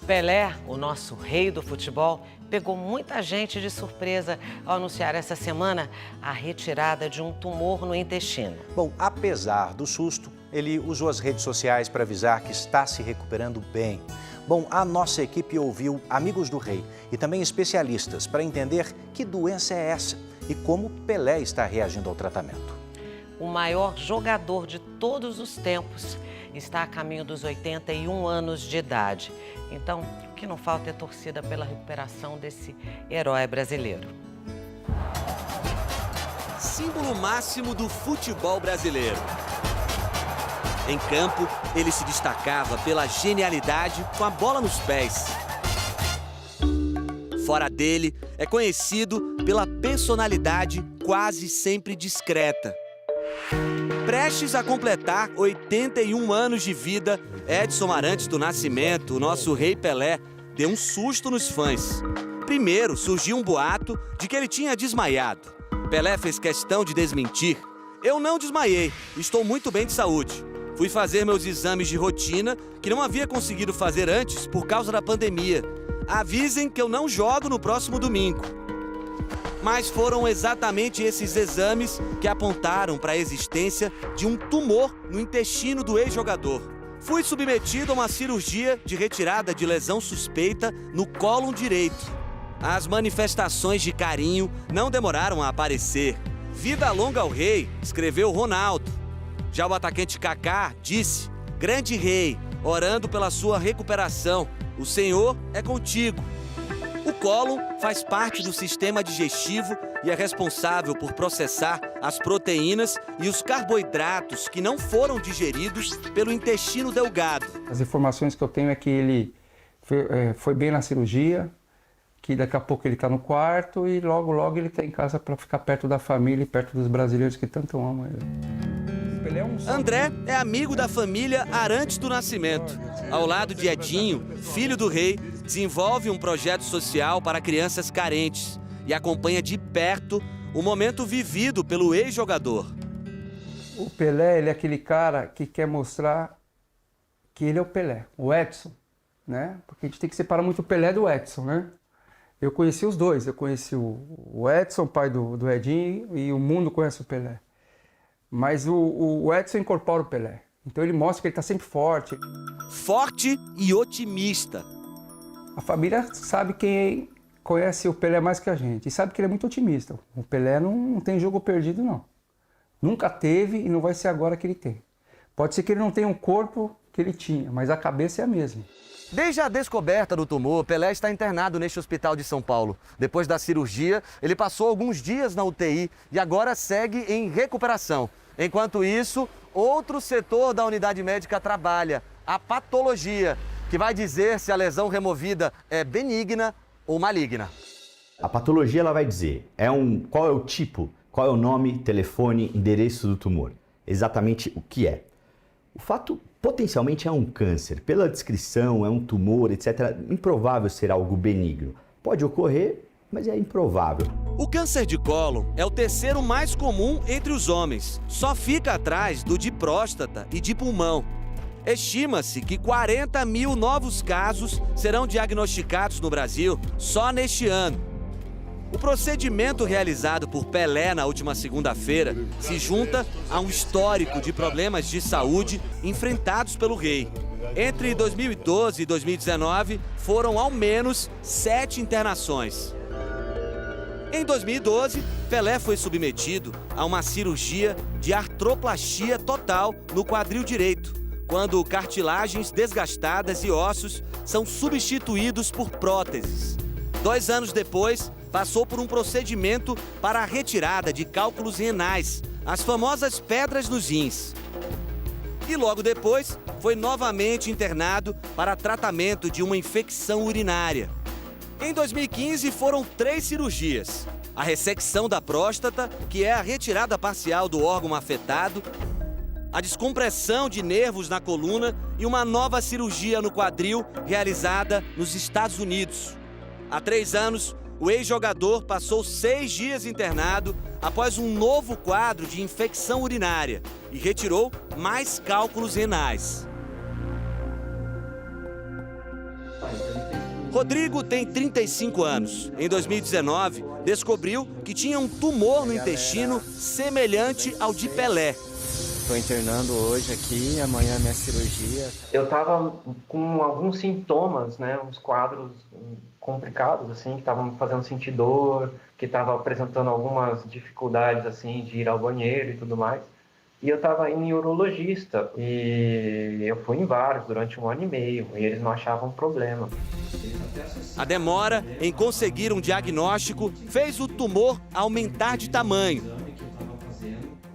Pelé, o nosso rei do futebol, pegou muita gente de surpresa ao anunciar essa semana a retirada de um tumor no intestino. Bom, apesar do susto, ele usou as redes sociais para avisar que está se recuperando bem. Bom, a nossa equipe ouviu amigos do rei e também especialistas para entender que doença é essa e como Pelé está reagindo ao tratamento. O maior jogador de todos os tempos está a caminho dos 81 anos de idade. Então, o que não falta é torcida pela recuperação desse herói brasileiro. Símbolo máximo do futebol brasileiro. Em campo, ele se destacava pela genialidade com a bola nos pés. Fora dele, é conhecido pela personalidade quase sempre discreta. Prestes a completar 81 anos de vida, Edson Arantes do Nascimento, o nosso rei Pelé, deu um susto nos fãs. Primeiro, surgiu um boato de que ele tinha desmaiado. Pelé fez questão de desmentir. Eu não desmaiei, estou muito bem de saúde. Fui fazer meus exames de rotina, que não havia conseguido fazer antes por causa da pandemia. Avisem que eu não jogo no próximo domingo. Mas foram exatamente esses exames que apontaram para a existência de um tumor no intestino do ex-jogador. Fui submetido a uma cirurgia de retirada de lesão suspeita no cólon direito. As manifestações de carinho não demoraram a aparecer. Vida longa ao rei, escreveu Ronaldo. Já o atacante Kaká disse: grande rei, orando pela sua recuperação, o Senhor é contigo. O cólon faz parte do sistema digestivo e é responsável por processar as proteínas e os carboidratos que não foram digeridos pelo intestino delgado. As informações que eu tenho é que ele foi bem na cirurgia, que daqui a pouco ele está no quarto e logo ele está em casa para ficar perto da família e perto dos brasileiros que tanto amam ele. André é amigo da família Arantes do Nascimento. Ao lado de Edinho, filho do rei, desenvolve um projeto social para crianças carentes e acompanha de perto o momento vivido pelo ex-jogador. O Pelé, ele é aquele cara que quer mostrar que ele é o Pelé, o Edson, né? Porque a gente tem que separar muito o Pelé do Edson, né? Eu conheci os dois, eu conheci o Edson, pai do Edinho, e o mundo conhece o Pelé. Mas o Edson incorpora o Pelé. Então ele mostra que ele está sempre forte. Forte e otimista. A família sabe quem conhece o Pelé mais que a gente. E sabe que ele é muito otimista. O Pelé não tem jogo perdido, não. Nunca teve e não vai ser agora que ele tem. Pode ser que ele não tenha um corpo que ele tinha, mas a cabeça é a mesma. Desde a descoberta do tumor, Pelé está internado neste hospital de São Paulo. Depois da cirurgia, ele passou alguns dias na UTI e agora segue em recuperação. Enquanto isso, outro setor da unidade médica trabalha, a patologia, que vai dizer se a lesão removida é benigna ou maligna. A patologia ela vai dizer qual é o tipo, qual é o nome, telefone, endereço do tumor, exatamente o que é. O fato potencialmente é um câncer. Pela descrição, é um tumor, etc. Improvável ser algo benigno. Pode ocorrer, mas é improvável. O câncer de cólon é o terceiro mais comum entre os homens. Só fica atrás do de próstata e de pulmão. Estima-se que 40 mil novos casos serão diagnosticados no Brasil só neste ano. O procedimento realizado por Pelé na última segunda-feira se junta a um histórico de problemas de saúde enfrentados pelo rei. Entre 2012 e 2019, foram ao menos 7 internações. Em 2012, Pelé foi submetido a uma cirurgia de artroplastia total no quadril direito, quando cartilagens desgastadas e ossos são substituídos por próteses. 2 anos depois, passou por um procedimento para a retirada de cálculos renais, as famosas pedras nos rins. E logo depois, foi novamente internado para tratamento de uma infecção urinária. Em 2015, foram 3 cirurgias. A ressecção da próstata, que é a retirada parcial do órgão afetado, a descompressão de nervos na coluna e uma nova cirurgia no quadril realizada nos Estados Unidos. Há 3 anos, o ex-jogador passou 6 dias internado após um novo quadro de infecção urinária e retirou mais cálculos renais. Rodrigo tem 35 anos. Em 2019, descobriu que tinha um tumor no intestino semelhante ao de Pelé. Estou internando hoje aqui, amanhã é minha cirurgia. Eu estava com alguns sintomas, né, uns quadros complicados, assim, que estavam me fazendo sentir dor, que estava apresentando algumas dificuldades, assim, de ir ao banheiro e tudo mais. E eu estava indo em urologista e eu fui em vários durante 1 ano e meio e eles não achavam problema. A demora em conseguir um diagnóstico fez o tumor aumentar de tamanho.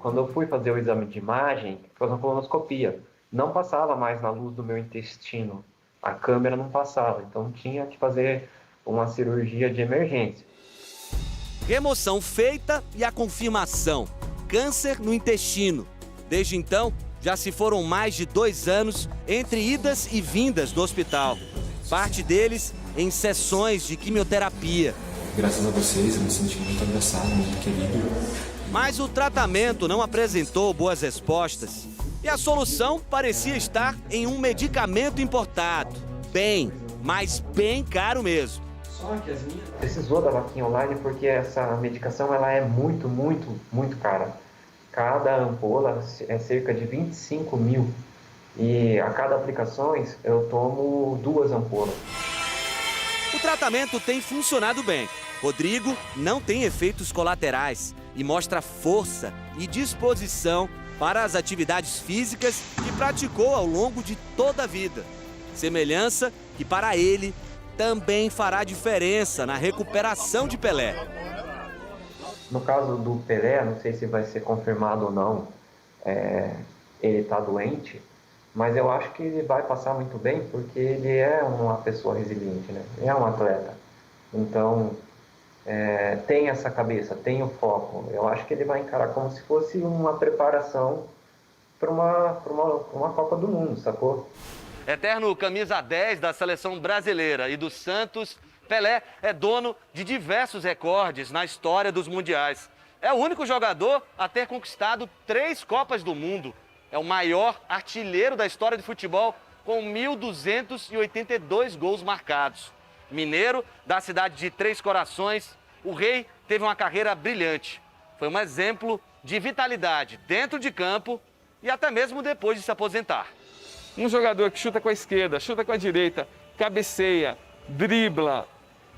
Quando eu fui fazer o exame de imagem, foi uma colonoscopia. Não passava mais na luz do meu intestino. A câmera não passava, então tinha que fazer uma cirurgia de emergência. Remoção feita e a confirmação: câncer no intestino. Desde então, já se foram mais de 2 anos entre idas e vindas do hospital. Parte deles em sessões de quimioterapia. Graças a vocês, eu me senti muito abraçado, muito querido. Mas o tratamento não apresentou boas respostas. E a solução parecia estar em um medicamento importado. Bem, mas bem caro mesmo. Precisou da vaquinha online porque essa medicação ela é muito cara. Cada ampola é cerca de 25 mil. E a cada aplicações eu tomo 2 ampolas. O tratamento tem funcionado bem. Rodrigo não tem efeitos colaterais e mostra força e disposição para as atividades físicas que praticou ao longo de toda a vida. Semelhança que para ele também fará diferença na recuperação de Pelé. No caso do Pelé, não sei se vai ser confirmado ou não, ele está doente, mas eu acho que ele vai passar muito bem porque ele é uma pessoa resiliente, né? Ele é um atleta. Então, tem essa cabeça, tem o foco. Eu acho que ele vai encarar como se fosse uma preparação para uma Copa do Mundo, sacou? Eterno camisa 10 da seleção brasileira e do Santos, Pelé é dono de diversos recordes na história dos mundiais. É o único jogador a ter conquistado 3 Copas do Mundo. É o maior artilheiro da história de futebol, com 1.282 gols marcados. Mineiro, da cidade de Três Corações, o Rei teve uma carreira brilhante. Foi um exemplo de vitalidade dentro de campo e até mesmo depois de se aposentar. Um jogador que chuta com a esquerda, chuta com a direita, cabeceia, dribla,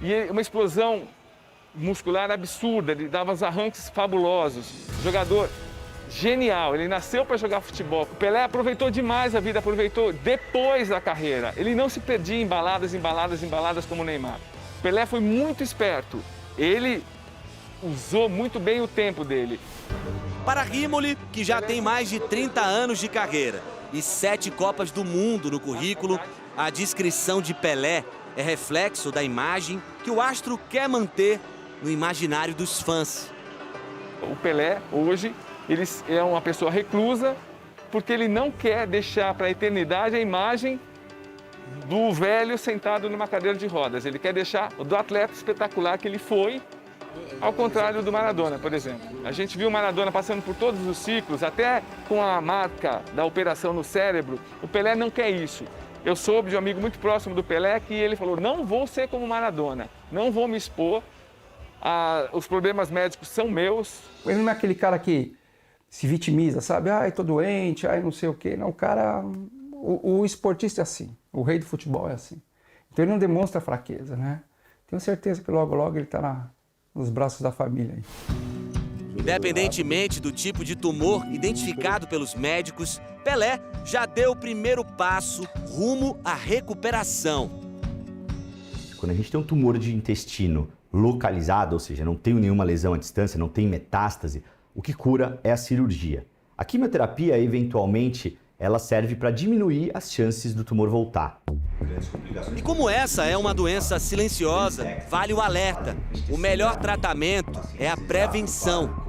e uma explosão muscular absurda, ele dava uns arranques fabulosos. Jogador genial, ele nasceu para jogar futebol. O Pelé aproveitou demais a vida, aproveitou depois da carreira. Ele não se perdia em baladas como o Neymar. O Pelé foi muito esperto, ele usou muito bem o tempo dele. Para Rímoli, que já tem mais de 30 anos de carreira e 7 Copas do Mundo no currículo, a descrição de Pelé é reflexo da imagem que o astro quer manter no imaginário dos fãs. O Pelé, hoje, ele é uma pessoa reclusa porque ele não quer deixar para a eternidade a imagem do velho sentado numa cadeira de rodas. Ele quer deixar do atleta espetacular que ele foi, ao contrário do Maradona, por exemplo. A gente viu o Maradona passando por todos os ciclos, até com a marca da operação no cérebro. O Pelé não quer isso. Eu soube de um amigo muito próximo do Pelé que ele falou: não vou ser como Maradona, não vou me expor, os problemas médicos são meus. Ele não é aquele cara que se vitimiza, sabe? Ai, tô doente, ai, não sei o quê. Não, o cara, o esportista é assim, o rei do futebol é assim. Então ele não demonstra fraqueza, né? Tenho certeza que logo, logo ele tá nos braços da família. Independentemente do tipo de tumor identificado pelos médicos, Pelé já deu o primeiro passo rumo à recuperação. Quando a gente tem um tumor de intestino localizado, ou seja, não tem nenhuma lesão à distância, não tem metástase, o que cura é a cirurgia. A quimioterapia, eventualmente, ela serve para diminuir as chances do tumor voltar. E como essa é uma doença silenciosa, vale o alerta. O melhor tratamento é a prevenção.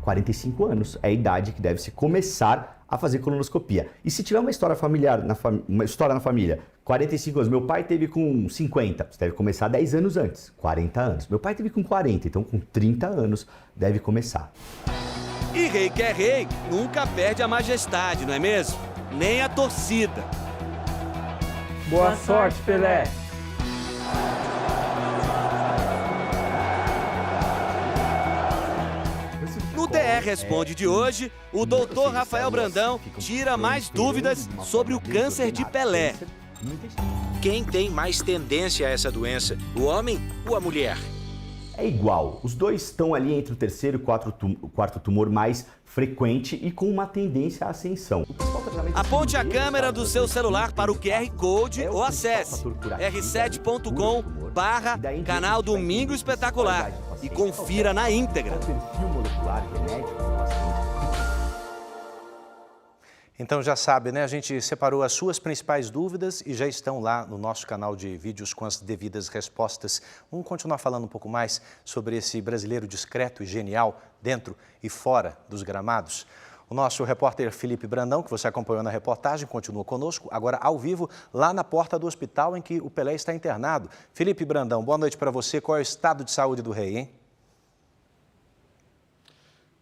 45 anos é a idade que deve-se começar a fazer colonoscopia. E se tiver uma história familiar, uma história na família, 45 anos, meu pai teve com 50, você deve começar 10 anos antes, 40 anos. Meu pai teve com 40, então com 30 anos deve começar. E rei que é rei nunca perde a majestade, não é mesmo? Nem a torcida. Boa sorte, Pelé! TR Responde de hoje, o doutor Rafael Brandão tira mais dúvidas sobre o câncer de Pelé. Quem tem mais tendência a essa doença, o homem ou a mulher? É igual, os dois estão ali entre o terceiro e o quarto tumor mais frequente e com uma tendência à ascensão. Aponte a câmera do seu celular para o QR Code ou acesse r7.com/canal Domingo Espetacular e confira na íntegra. Então já sabe, né? A gente separou as suas principais dúvidas e já estão lá no nosso canal de vídeos com as devidas respostas. Vamos continuar falando um pouco mais sobre esse brasileiro discreto e genial dentro e fora dos gramados. O nosso repórter Felipe Brandão, que você acompanhou na reportagem, continua conosco, agora ao vivo, lá na porta do hospital em que o Pelé está internado. Felipe Brandão, boa noite para você. Qual é o estado de saúde do rei, hein?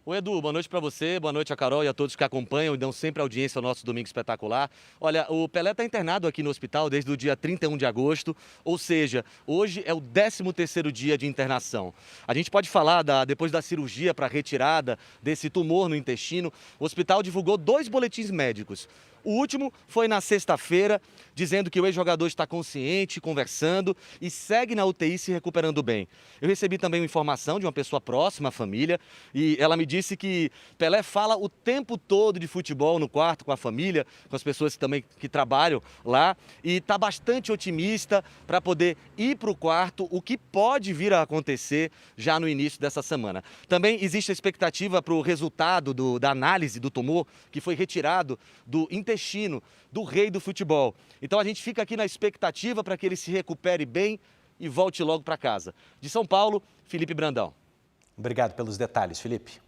Oi, Edu, boa noite para você, boa noite a Carol e a todos que acompanham e dão sempre audiência ao nosso Domingo Espetacular. Olha, o Pelé está internado aqui no hospital desde o dia 31 de agosto, ou seja, hoje é o 13º dia de internação. A gente pode falar, depois da cirurgia para retirada desse tumor no intestino, o hospital divulgou 2 boletins médicos. O último foi na sexta-feira, dizendo que o ex-jogador está consciente, conversando e segue na UTI se recuperando bem. Eu recebi também uma informação de uma pessoa próxima à família e ela me disse que Pelé fala o tempo todo de futebol no quarto com a família, com as pessoas que trabalham lá e está bastante otimista para poder ir para o quarto, o que pode vir a acontecer já no início dessa semana. Também existe a expectativa para o resultado da análise do tumor que foi retirado do intestino do rei do futebol. Então a gente fica aqui na expectativa para que ele se recupere bem e volte logo para casa. De São Paulo, Felipe Brandão. Obrigado pelos detalhes, Felipe.